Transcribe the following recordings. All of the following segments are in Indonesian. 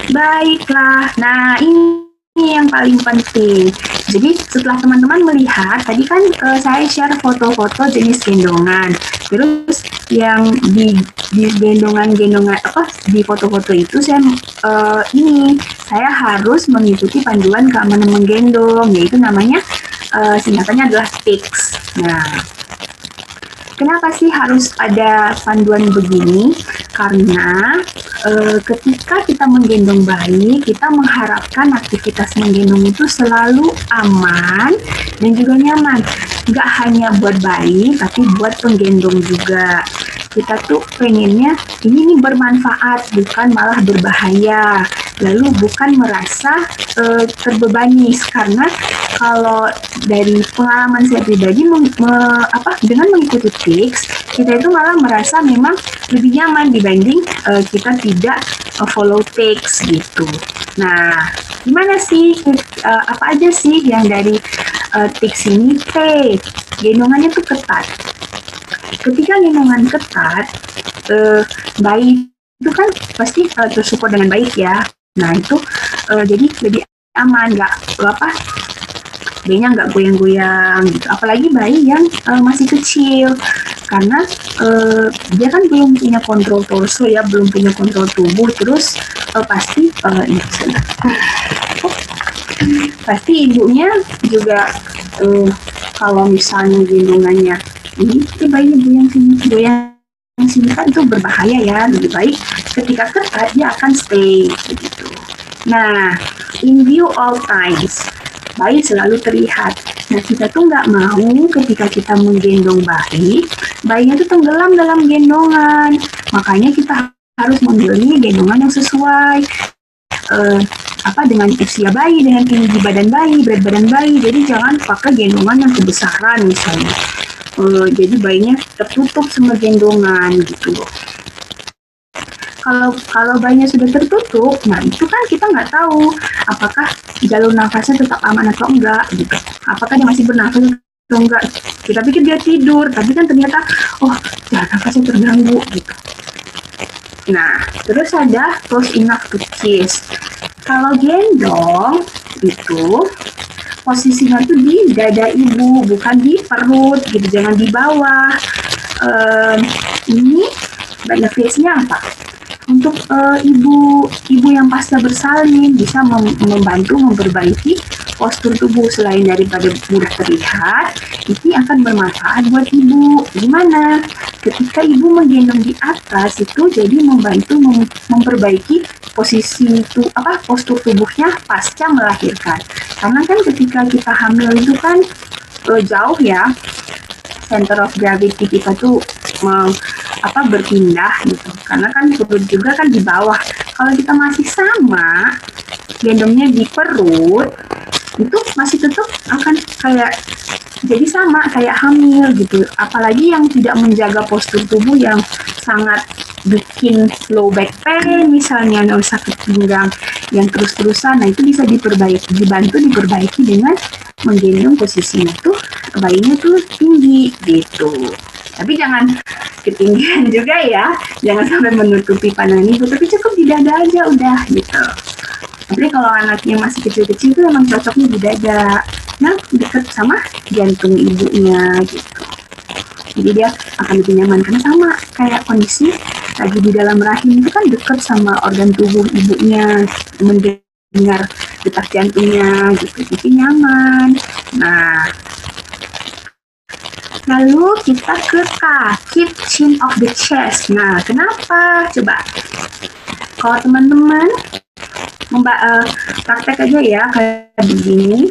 Baiklah, nah ini yang paling penting. Jadi setelah teman-teman melihat, tadi kan saya share foto-foto jenis gendongan. Terus yang di gendongan-gendongan di foto-foto itu saya harus mengikuti panduan keamanan menggendong, yaitu namanya singkatannya adalah TICS. Nah, kenapa sih harus ada panduan begini? Karena ketika kita menggendong bayi, kita mengharapkan aktivitas menggendong itu selalu aman dan juga nyaman. Nggak hanya buat bayi, tapi buat penggendong juga. Kita tuh pengennya ini bermanfaat, bukan malah berbahaya. Lalu bukan merasa terbebani, karena kalau dari pengalaman saya pribadi dengan mengikuti TICS, kita itu malah merasa memang lebih nyaman dibanding kita tidak follow TICS gitu. Nah, gimana sih, apa aja sih yang dari TICS ini? Gendongannya tuh ketat. Ketika gendongan ketat, bayi itu kan pasti tersupport dengan baik ya. Nah itu jadi lebih aman, bayinya nggak goyang-goyang gitu. Apalagi bayi yang masih kecil, karena dia kan belum punya kontrol torso ya, belum punya kontrol tubuh. Terus pasti ibunya juga kalau misalnya gendongannya ini bayinya goyang sini kan itu berbahaya ya. Lebih baik ketika ketat dia akan stay begitu. Nah, in view all times, bayi selalu terlihat. Nah, kita tuh nggak mau ketika kita menggendong bayi, bayinya tuh tenggelam dalam gendongan. Makanya kita harus membeli gendongan yang sesuai dengan usia bayi, dengan tinggi badan bayi, berat badan bayi. Jadi jangan pakai gendongan yang kebesaran misalnya. Jadi bayinya tertutup sama gendongan gitu loh. Kalau bayinya sudah tertutup, nah itu kan kita nggak tahu apakah jalur nafasnya tetap aman atau enggak gitu. Apakah dia masih bernafas atau enggak. Kita pikir dia tidur, tapi kan ternyata jalur nafasnya terganggu gitu. Nah, terus ada close enough to kiss. Kalau gendong itu posisinya tuh di dada ibu, bukan di perut gitu, jangan di bawah. Ini benefitnya apa? Untuk ibu yang pasca bersalin bisa membantu memperbaiki postur tubuh. Selain daripada mudah terlihat, ini akan bermanfaat buat ibu. Gimana? Ketika ibu menggendong di atas itu jadi membantu memperbaiki postur tubuhnya pasca melahirkan. Karena kan ketika kita hamil itu kan jauh ya, center of gravity kita tuh berpindah gitu. Karena kan perut juga kan di bawah. Kalau kita masih sama gendongnya di perut, itu masih tetap akan jadi sama kayak hamil gitu. Apalagi yang tidak menjaga postur tubuh yang sangat bikin low back pain misalnya, sakit pinggang yang terus-terusan. Nah itu bisa dibantu diperbaiki dengan menggendong posisinya tuh bayinya tuh tinggi gitu. Tapi jangan ketinggian juga ya, jangan sampai menutupi pandangan ibu, tapi cukup di dada aja udah gitu. Tapi kalau anaknya masih kecil-kecil itu memang cocoknya di dada, nah dekat sama jantung ibunya gitu. Jadi dia akan lebih nyaman, karena sama kayak kondisi lagi di dalam rahim itu kan dekat sama organ tubuh ibunya, mendengar detak jantungnya gitu, jadi nyaman. Nah, lalu kita ke keep chin of the chest. Nah, kenapa? Coba kalau teman-teman praktek aja ya kayak begini.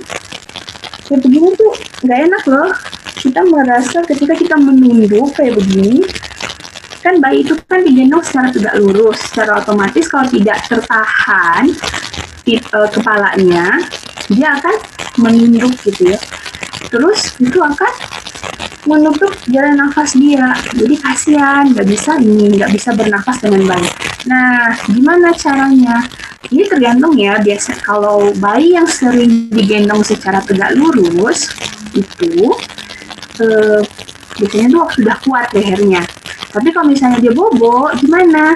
Kayak begini tuh nggak enak loh. Kita merasa ketika kita menunduk kayak begini, kan bayi itu kan digendong secara tegak lurus. Secara otomatis kalau tidak tertahan kepalanya, dia akan menunduk gitu ya. Terus itu akan menutup jalan nafas dia, jadi kasihan, nggak bisa bernafas dengan baik. Nah, gimana caranya? Ini tergantung ya. Biasa kalau bayi yang sering digendong secara tegak lurus itu biasanya tuh sudah kuat lehernya. Tapi kalau misalnya dia bobo, gimana?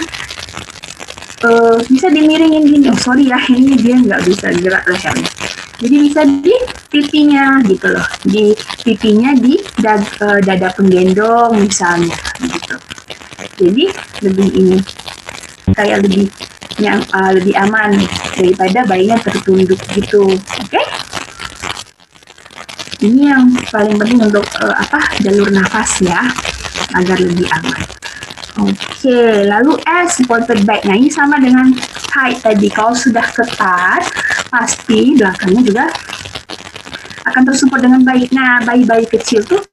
bisa dimiringin gini. Oh sorry ya, ini dia nggak bisa gerak lehernya. Jadi bisa di pipinya gitu loh, di pipinya di dada penggendong misalnya gitu. Jadi lebih ini kayak lebih aman daripada bayinya tertunduk gitu. Oke? Ini yang paling penting untuk jalur nafas ya, agar lebih aman. Oke, lalu supported back. Nah, ini sama dengan tight tadi. Kalau sudah ketat, pasti belakangnya juga akan tersupport dengan baik. Nah, bayi-bayi kecil tuh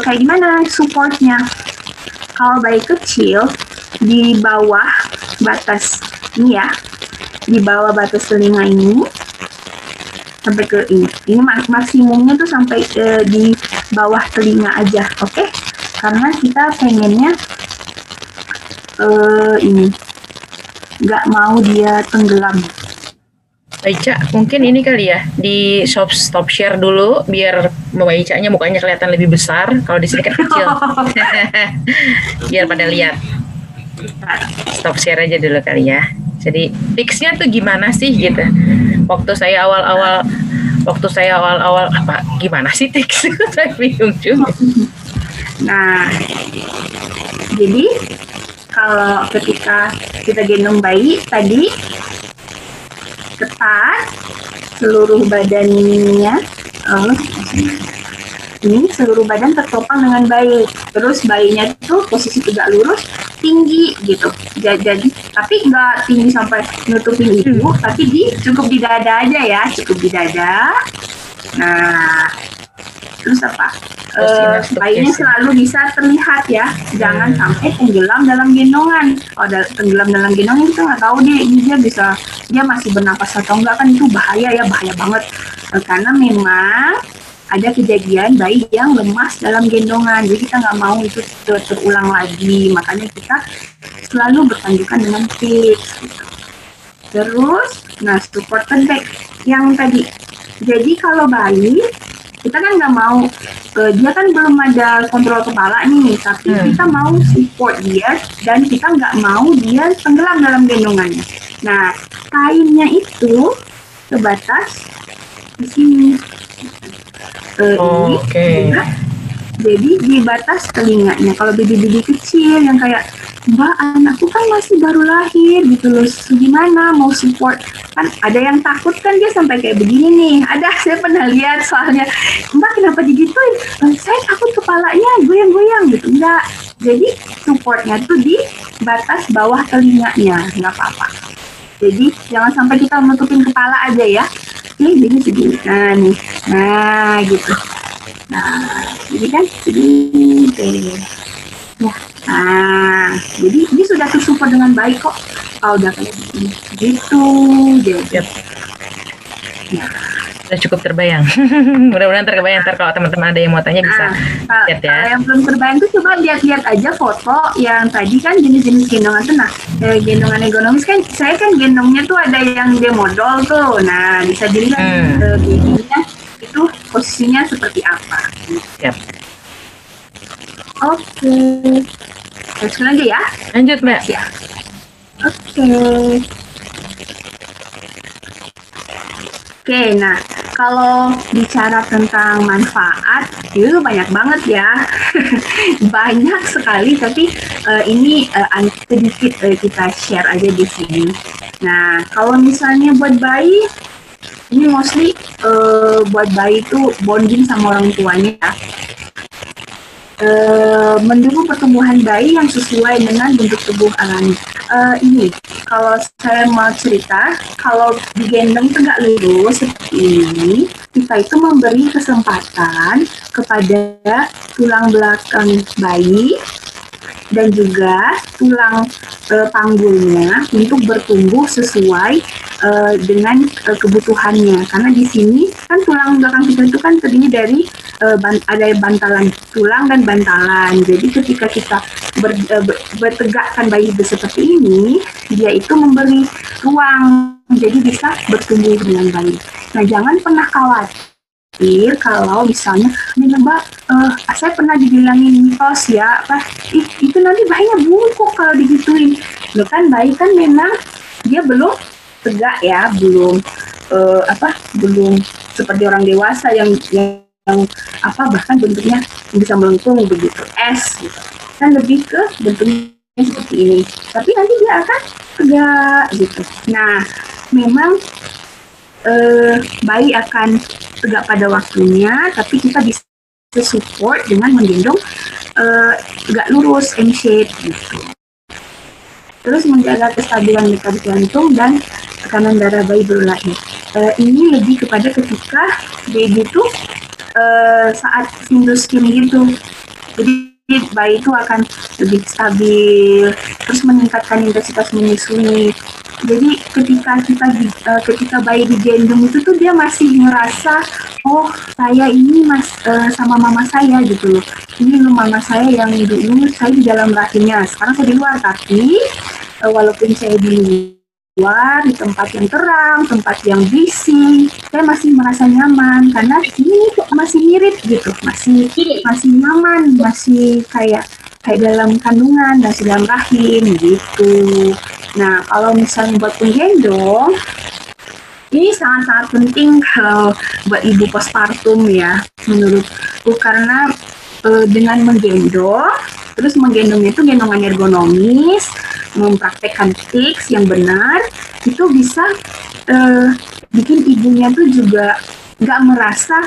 kayak gimana supportnya? Kalau bayi kecil di bawah batas ini ya, di bawah batas telinga ini sampai ke ini. Ini maksimumnya tuh sampai di bawah telinga aja, oke? Karena kita pengennya ini nggak mau dia tenggelam. Ica, mungkin ini kali ya di stop share dulu biar Mbak Ica-nya mukanya kelihatan lebih besar. Kalau di sini kan kecil. Biar pada lihat. Stop share aja dulu kali ya. Jadi tips-nya tuh gimana sih gitu? Waktu saya awal-awal apa gimana sih tips? Saya bingung juga. Nah, jadi kalau ketika kita gendong bayi tadi ketat seluruh badannya, ini seluruh badan tertopang dengan baik. Terus bayinya tuh posisi tegak lurus, tinggi gitu. Jadi tapi nggak tinggi sampai nutupin ibu, tapi cukup di dada aja ya, cukup di dada. Nah, terus apa? Bayinya selalu bisa terlihat ya, jangan sampai tenggelam dalam gendongan. Kalau tenggelam dalam gendongan kita nggak tahu dia masih bernapas atau enggak, kan itu bahaya ya, bahaya banget. Karena memang ada kejadian bayi yang lemas dalam gendongan, jadi kita nggak mau itu terulang lagi. Makanya kita selalu bertanjukan dengan tips. Gitu. Terus, nah supported back yang tadi. Jadi kalau bayi kita kan nggak mau, dia kan belum ada kontrol kepala nih, tapi kita mau support dia dan kita nggak mau dia tenggelam dalam gendongannya. Nah, kainnya itu sebatas di sini. Ini jadi di batas telinganya. Kalau baby-baby kecil yang kayak, Mbak, anakku kan masih baru lahir gitu loh, gimana mau support? Kan ada yang takut kan dia sampai kayak begini nih. Saya pernah lihat soalnya, Mbak kenapa digituin? Saya takut kepalanya goyang-goyang gitu. Enggak, jadi supportnya tuh di batas bawah telinganya, nggak apa-apa. Jadi jangan sampai kita menutupin kepala aja ya. Jadi segini, nah gitu. Nah, jadi kan segini deh. Ya, nah, jadi ini sudah tersupport dengan baik kok. Kalau udah kayak begini, gitu. Jadi, ya. Udah cukup terbayang. Mudah-mudahan terbayang. Ntar kalau teman-teman ada yang mau tanya bisa lihat ya. Kalau yang belum terbayang tuh coba lihat-lihat aja foto yang tadi kan jenis-jenis gendongan tuh. Nah, gendongan ergonomis kan, saya kan gendongnya tuh ada yang dia modal tuh. Nah, bisa dilihat gendongnya itu posisinya seperti apa. Yep. Oke. Lanjut aja ya. Lanjut, Mbak. Ya. Oke. Oke, nah kalau bicara tentang manfaat itu banyak banget ya, banyak sekali. Tapi ini sedikit kita share aja di sini. Nah, kalau misalnya buat bayi, ini mostly buat bayi itu bonding sama orang tuanya. Mendukung pertumbuhan bayi yang sesuai dengan bentuk tubuh alami. Ini kalau saya mau cerita, kalau digendong tegak lurus seperti ini, kita itu memberi kesempatan kepada tulang belakang bayi dan juga tulang panggulnya untuk bertumbuh sesuai dengan kebutuhannya. Karena di sini kan tulang belakang kita itu kan terdiri dari ada bantalan tulang dan bantalan. Jadi ketika kita bertegakkan bayi seperti ini, dia itu memberi ruang, jadi bisa bertumbuh dengan baik. Nah, jangan pernah khawatir kalau misalnya, Mbak, saya pernah dibilangin mitos ya, itu nanti bayinya bungkuk kalau digituin. Loh kan bayi kan memang dia belum tegak ya, belum belum seperti orang dewasa yang bahkan bentuknya bisa melengkung begitu, es gitu. Kan lebih ke bentuknya seperti ini. Tapi nanti dia akan tegak gitu. Nah, memang bayi akan tegak pada waktunya, tapi kita bisa support dengan menggendong tegak lurus, M-shape gitu. Terus menjaga kestabilan detak jantung dan tekanan darah bayi baru lahir. Ini lebih kepada ketika baby itu saat single skin gitu. Jadi bayi itu akan lebih stabil, terus meningkatkan intensitas menyusui. Jadi ketika bayi digendong itu tuh dia masih merasa, oh saya ini sama mama saya gitu loh. Ini loh mama saya yang dulu saya di dalam rahimnya, sekarang saya di luar, tapi walaupun saya di luar, di tempat yang terang, tempat yang bising, saya masih merasa nyaman karena ini masih mirip gitu, masih nyaman, masih kayak dalam kandungan, masih dalam rahim gitu. Nah, kalau misalnya buat penggendong, ini sangat-sangat penting buat ibu postpartum ya, menurutku, karena dengan menggendong, terus menggendongnya itu gendongan ergonomis, mempraktekkan tips yang benar, itu bisa bikin ibunya tuh juga nggak merasa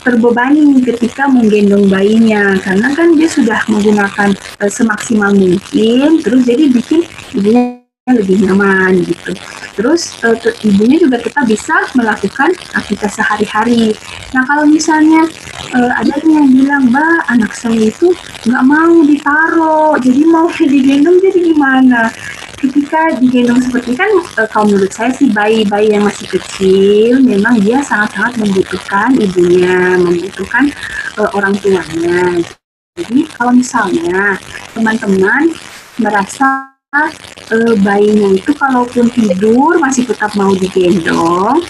terbebani ketika menggendong bayinya, karena kan dia sudah menggunakan semaksimal mungkin, terus jadi bikin ibunya lebih nyaman gitu. Terus ibunya juga kita bisa melakukan aktivitas sehari-hari. Nah kalau misalnya ada yang bilang, Mbak, anak saya itu nggak mau ditaruh, jadi mau digendong, jadi gimana? Ketika digendong seperti kan, kalau menurut saya sih bayi-bayi yang masih kecil, memang dia sangat-sangat membutuhkan ibunya, membutuhkan orang tuanya. Jadi kalau misalnya teman-teman merasa bayinya itu kalaupun tidur masih tetap mau digendong,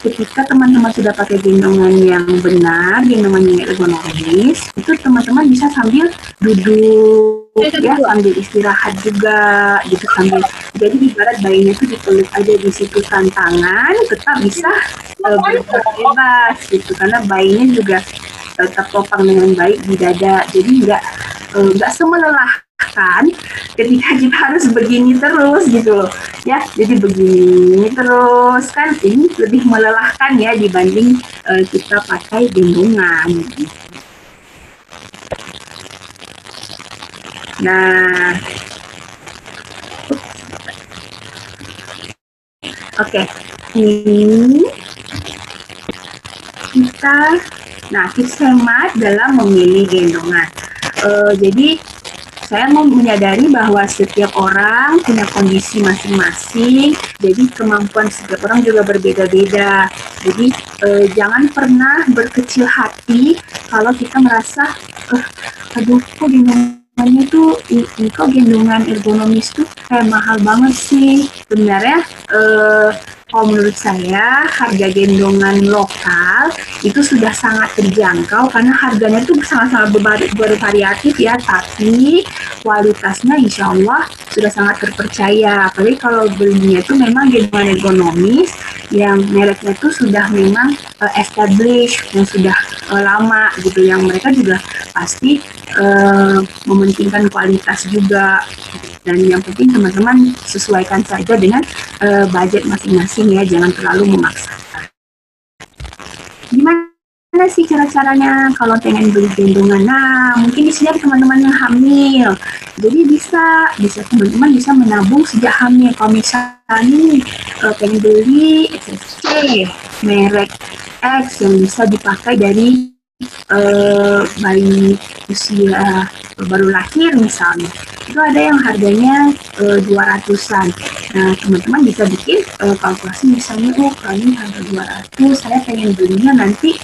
ketika teman-teman sudah pakai gendongan yang benar, gendongan yang ergonomis, itu teman-teman bisa sambil duduk ya, sambil istirahat juga gitu, sambil, jadi ibarat bayinya itu dipeluk aja di situ, tangan tetap bisa bergerak bebas gitu, karena bayinya juga tetap topang dengan baik di dada, jadi nggak semelelahkan ketika kita harus begini terus gitu loh ya, jadi begini terus kan ini lebih melelahkan ya dibanding kita pakai gendongan. Nah, oke, ini kita, nah tips hemat dalam memilih gendongan. Jadi saya mau menyadari bahwa setiap orang punya kondisi masing-masing, jadi kemampuan setiap orang juga berbeda-beda. Jadi jangan pernah berkecil hati kalau kita merasa, aduh kok gendongannya tuh, kok gendongan ergonomis tuh kayak mahal banget sih. Sebenarnya kalau menurut saya harga gendongan lokal itu sudah sangat terjangkau karena harganya tuh sangat-sangat bervariatif ya, tapi kualitasnya insya Allah sudah sangat terpercaya. Apalagi kalau belinya itu memang gendongan ergonomis yang mereknya itu sudah memang established, yang sudah lama gitu, yang mereka juga pasti mementingkan kualitas juga. Dan yang penting teman-teman sesuaikan saja dengan budget masing-masing ya, jangan terlalu memaksakan. Gimana sih cara-caranya kalau pengen beli gendongan? Nah, mungkin di sini ada teman-teman yang hamil, jadi bisa teman-teman bisa menabung sejak hamil. Kalau misalnya pengen beli SSC merek X yang bisa dipakai dari bayi usia baru lahir misalnya, itu ada yang harganya 200-an. Nah, teman-teman bisa bikin kalkulasi misalnya, kalau ini harga 200, saya pengen belinya nanti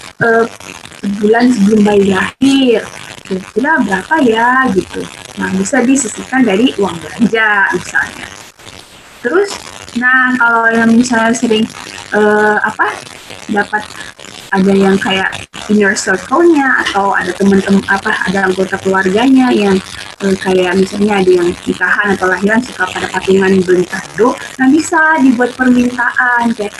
sebulan sebelum bayi lahir, kira-kira berapa ya gitu. Nah, bisa disisihkan dari uang belanja misalnya. Terus, nah kalau yang misalnya sering dapat ada yang kayak inner circle-nya atau ada teman-teman ada anggota keluarganya yang kayak misalnya ada yang nikahan atau lahiran suka pada patungan beli kado, nah bisa dibuat permintaan kayak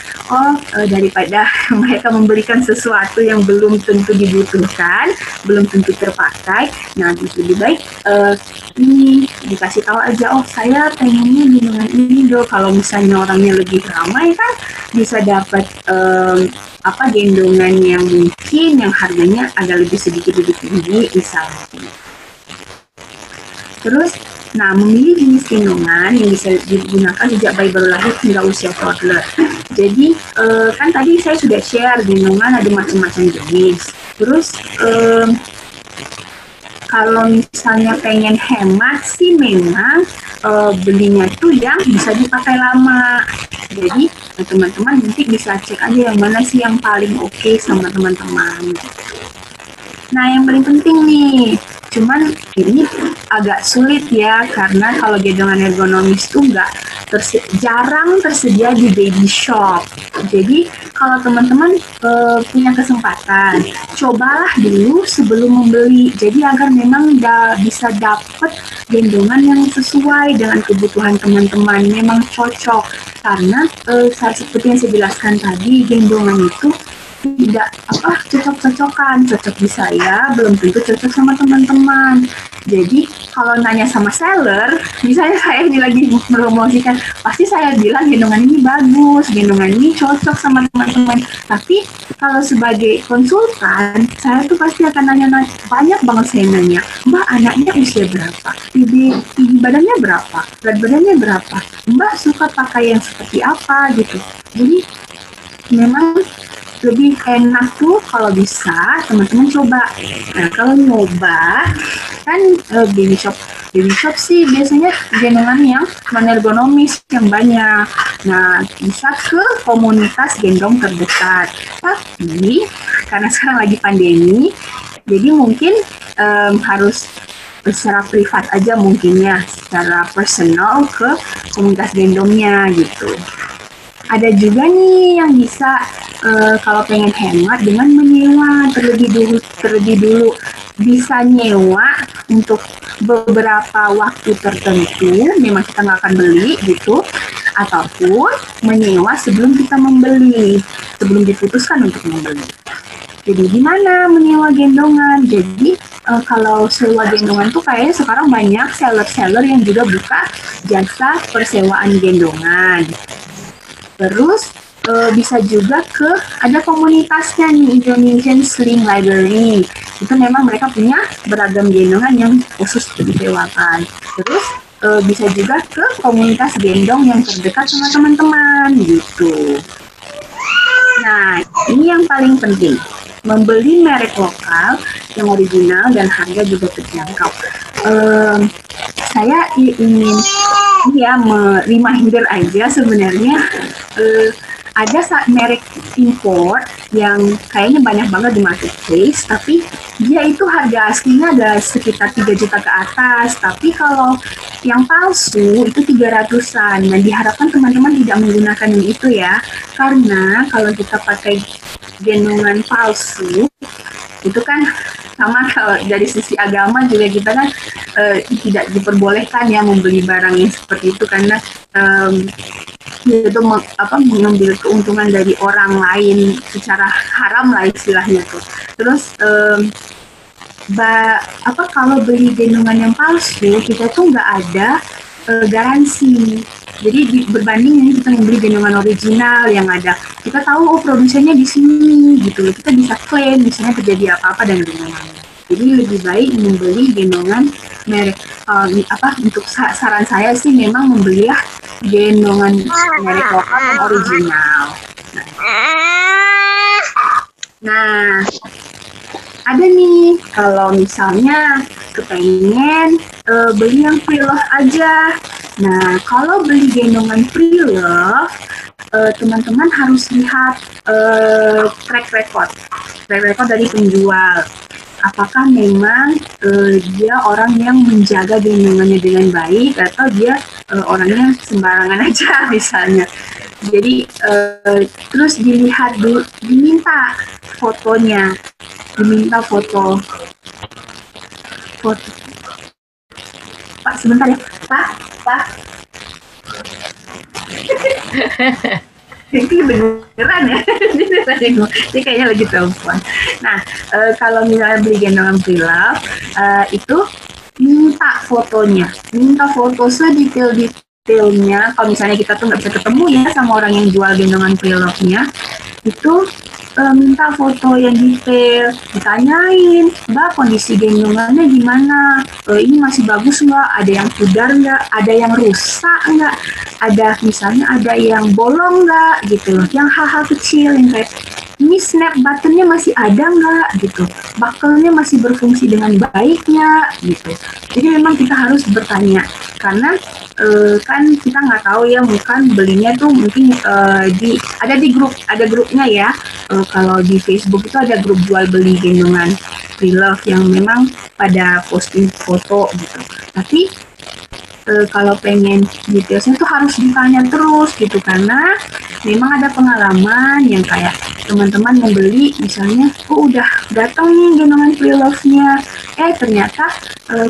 daripada mereka memberikan sesuatu yang belum tentu dibutuhkan, belum tentu terpakai, nah lebih baik ini dikasih tahu aja, oh saya pengennya gendongan ini dong. Kalau misalnya orangnya lebih ramai kan bisa dapat gendongan yang mungkin yang harganya agak lebih sedikit lebih tinggi misalnya. Terus, nah memilih jenis gendongan yang bisa digunakan sejak bayi baru lahir hingga usia toddler. Jadi kan tadi saya sudah share gendongan ada macam-macam jenis. Terus kalau misalnya pengen hemat sih memang belinya tuh yang bisa dipakai lama. Jadi teman-teman nanti bisa cek aja yang mana sih yang paling oke sama teman-teman. Nah yang paling penting nih, cuman ini agak sulit ya karena kalau gendongan ergonomis tuh jarang tersedia di baby shop. Jadi kalau teman-teman punya kesempatan, cobalah dulu sebelum membeli. Jadi agar memang bisa dapat gendongan yang sesuai dengan kebutuhan teman-teman, memang cocok. Karena seperti yang saya jelaskan tadi, gendongan itu tidak cocok-cocokan, cocok di saya belum tentu cocok sama teman-teman. Jadi kalau nanya sama seller, misalnya saya ini lagi promosikan, pasti saya bilang gendongan ini bagus, gendongan ini cocok sama teman-teman. Tapi kalau sebagai konsultan, saya tuh pasti akan nanya banyak banget. Saya nanya, Mbak anaknya usia berapa, tinggi badannya berapa, berat badannya berapa, Mbak suka pakai yang seperti apa gitu. Jadi memang lebih enak tuh kalau bisa teman-teman coba. Nah kalau nyoba kan baby shop sih biasanya gendongan yang non-ergonomis yang banyak. Nah bisa ke komunitas gendong terdekat. Tapi karena sekarang lagi pandemi, jadi mungkin harus secara privat aja mungkin ya, secara personal ke komunitas gendongnya gitu. Ada juga nih yang bisa kalau pengen hemat dengan menyewa terlebih dulu bisa nyewa untuk beberapa waktu tertentu, memang kita nggak akan beli gitu, ataupun menyewa sebelum kita membeli, sebelum diputuskan untuk membeli. Jadi gimana menyewa gendongan? Jadi kalau sewa gendongan tuh kayaknya sekarang banyak seller-seller yang juga buka jasa persewaan gendongan. Terus bisa juga ada komunitasnya nih, Indonesian Sling Library. Itu memang mereka punya beragam gendongan yang khusus disewakan. Terus bisa juga ke komunitas gendong yang terdekat sama teman-teman gitu. Nah, ini yang paling penting. Membeli merek lokal yang original dan harga juga terjangkau. Saya ingin reminder aja sebenarnya ada merek import yang kayaknya banyak banget di marketplace, tapi dia itu harga aslinya ada sekitar 3 juta ke atas, tapi kalau yang palsu itu 300-an. Dan diharapkan teman-teman tidak menggunakan yang itu ya, karena kalau kita pakai gendongan palsu itu kan sama, kalau dari sisi agama juga kita kan tidak diperbolehkan ya membeli barang yang seperti itu, karena itu mengambil keuntungan dari orang lain secara haram lah istilahnya tuh. Terus kalau beli gendongan yang palsu kita tuh nggak ada garansi. Jadi berbanding ini kita membeli gendongan original yang ada, kita tahu produsennya di sini gitu, kita bisa klaim misalnya terjadi apa-apa dengan gendongannya. Jadi lebih baik membeli gendongan merek untuk saran saya sih memang membelilah gendongan merek lokal yang original. Nah, ada nih kalau misalnya kepengen beli yang pre-love aja. Nah, kalau beli gendongan pre-love, teman-teman harus lihat track record dari penjual. Apakah memang dia orang yang menjaga gendongannya dengan baik, atau dia orangnya sembarangan aja misalnya. Jadi terus dilihat dulu, diminta fotonya, diminta foto Pak, sebentar ya. Pak. Ini beneran ya. Dia kayaknya lagi telepon. Nah, kalau misalnya beli gendongan pre-love, itu minta fotonya, minta foto sedetail-detailnya. Kalau misalnya kita tuh nggak bisa ketemu ya sama orang yang jual gendongan pre-love-nya, itu minta foto yang detail, ditanyain, Mbak kondisi gendongannya gimana, ini masih bagus nggak, ada yang pudar nggak, ada yang rusak nggak, ada misalnya ada yang bolong nggak gitu loh, yang hal-hal kecil yang kayak ini snap buttonnya masih ada nggak gitu, buckle-nya masih berfungsi dengan baik nggak gitu. Jadi memang kita harus bertanya karena kan kita nggak tahu ya, mungkin belinya tuh mungkin ada di grup, ada grupnya ya. Kalau di Facebook itu ada grup jual beli gendongan pre-love yang memang pada posting foto gitu. Tapi kalau pengen detailnya tuh harus ditanya terus gitu, karena memang ada pengalaman yang kayak teman-teman yang beli misalnya, udah datang nih gendongan pre-love-nya, ternyata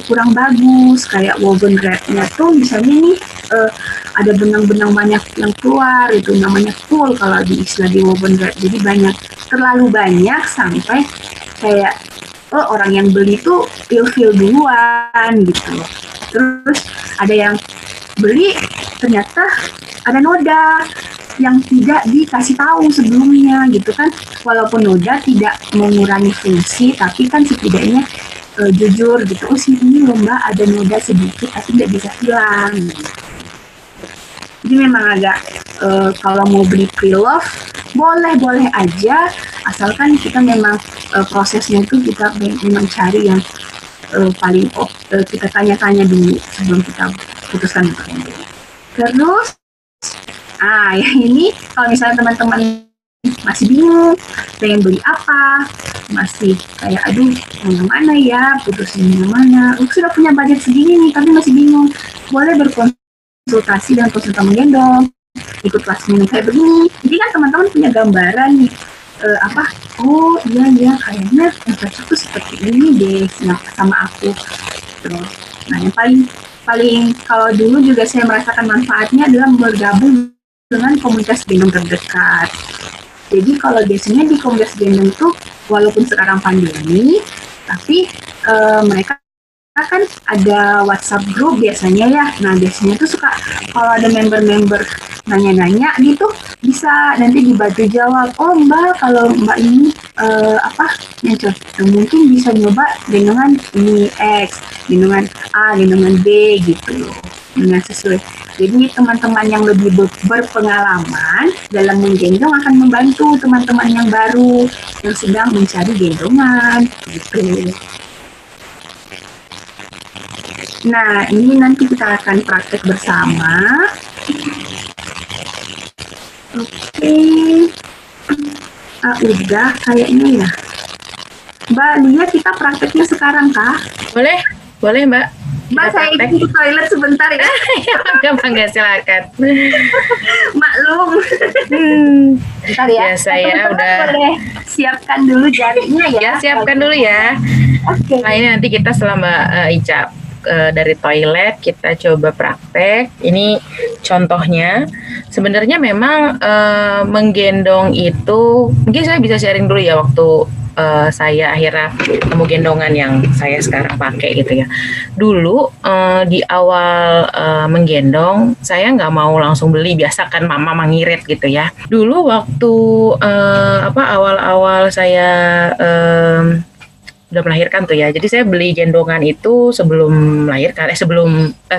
kurang bagus, kayak woven wrap-nya tuh misalnya nih ada benang-benang banyak yang keluar, itu namanya full kalau di istilah di woven wrap. Jadi banyak, terlalu banyak sampai kayak orang yang beli tuh feel duluan gitu. Terus ada yang beli ternyata ada noda yang tidak dikasih tahu sebelumnya gitu kan. Walaupun noda tidak mengurangi fungsi, tapi kan setidaknya jujur gitu, sih ini loh Mbak ada noda sedikit tapi nggak bisa hilang. Jadi memang agak kalau mau beli pre-love boleh aja, asalkan kita memang prosesnya itu kita memang cari yang paling kita tanya-tanya dulu sebelum kita putuskan untuk membeli. Terus, yang ini kalau misalnya teman-teman masih bingung pengen beli apa, masih kayak aduh yang mana ya, putusin yang mana, sudah punya budget segini nih tapi masih bingung, boleh berkonsultasi dengan konsultan menggendong, ikut kelas minum kayak begini. Jadi kan teman-teman punya gambaran nih, oh iya kayaknya yang cocok tuh seperti ini deh sama aku. Terus, nah yang paling kalau dulu juga saya merasakan manfaatnya adalah bergabung dengan komunitas gendong terdekat. Jadi kalau biasanya di komunitas gendong tuh walaupun sekarang pandemi, tapi mereka kan ada WhatsApp group biasanya ya. Nah biasanya tuh suka kalau ada member-member nanya-nanya gitu, bisa nanti dibantu jawab. Oh Mbak, kalau Mbak ini yang cocok, mungkin bisa nyoba gendongan ini X, gendongan A, gendongan B gitu loh, dengan sesuai. Jadi teman-teman yang lebih berpengalaman dalam menggendong akan membantu teman-teman yang baru yang sedang mencari gendongan gitu. Nah, ini nanti kita akan praktek bersama. Oke. Udah kayaknya ya. Mbak Lia, kita prakteknya sekarang kah? Boleh Mbak. Mbak, saya izin ke toilet sebentar ya. Gampang, silakan. Maklum. Bentar ya. Ya, saya udah boleh siapkan dulu jarinya ya. Ya, siapkan dulu ya. Oke. Nah, ini nanti kita selama Ica dari toilet kita coba praktek. Ini contohnya. Sebenarnya memang menggendong itu, mungkin saya bisa sharing dulu ya waktu saya akhirnya temu gendongan yang saya sekarang pakai gitu ya. Dulu di awal menggendong saya nggak mau langsung beli, biasa kan mama mengirit gitu ya. Dulu waktu awal-awal saya udah melahirkan tuh ya. Jadi saya beli gendongan itu sebelum melahirkan,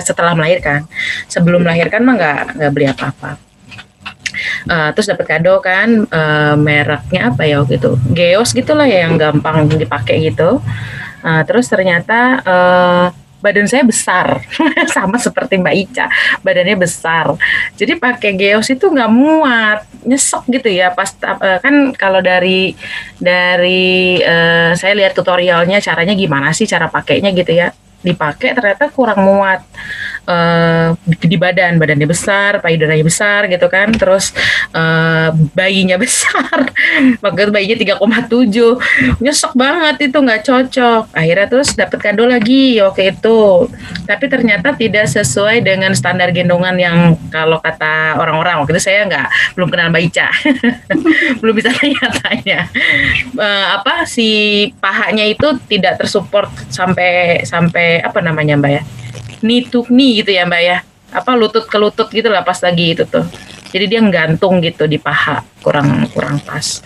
setelah melahirkan. Sebelum melahirkan mah nggak beli apa-apa. Terus dapat kado kan, mereknya apa ya waktu itu, Geos gitulah ya, yang gampang dipakai gitu. Terus ternyata badan saya besar sama seperti Mbak Ica, badannya besar. Jadi pakai Geos itu nggak muat, nyesek gitu ya. Pas kan kalau dari saya lihat tutorialnya caranya gimana sih cara pakainya gitu ya, dipakai ternyata kurang muat. di badannya besar, payudaranya besar gitu kan, terus bayinya besar, waktu itu bayinya 3,7, nyesek banget, itu nggak cocok. Akhirnya terus dapet kado lagi waktu itu, tapi ternyata tidak sesuai dengan standar gendongan yang kalau kata orang-orang. Waktu itu saya belum kenal Mbak Ica, belum bisa tanya-tanya. Si pahanya itu tidak tersupport sampai apa namanya Mbak ya, knee to knee gitu ya Mbak ya, lutut ke lutut gitu lah pas lagi itu tuh. Jadi dia nggantung gitu di paha, kurang pas.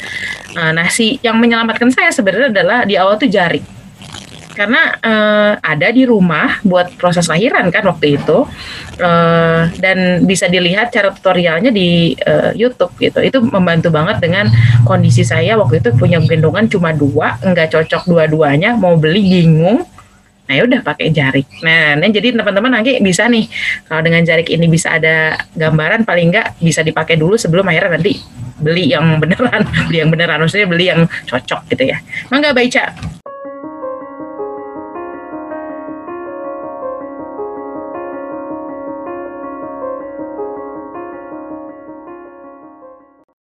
Nah, yang menyelamatkan saya sebenarnya adalah di awal tuh jari. Karena ada di rumah buat proses lahiran kan waktu itu, dan bisa dilihat cara tutorialnya di YouTube gitu. Itu membantu banget dengan kondisi saya waktu itu, punya gendongan cuma 2, nggak cocok dua-duanya, mau beli bingung. Nah ya udah pakai jarik. Nah jadi teman-teman nanti bisa nih, kalau dengan jarik ini bisa ada gambaran, paling nggak bisa dipakai dulu sebelum akhirnya nanti beli yang beneran, maksudnya beli yang cocok gitu ya. Mangga Mbak Ica.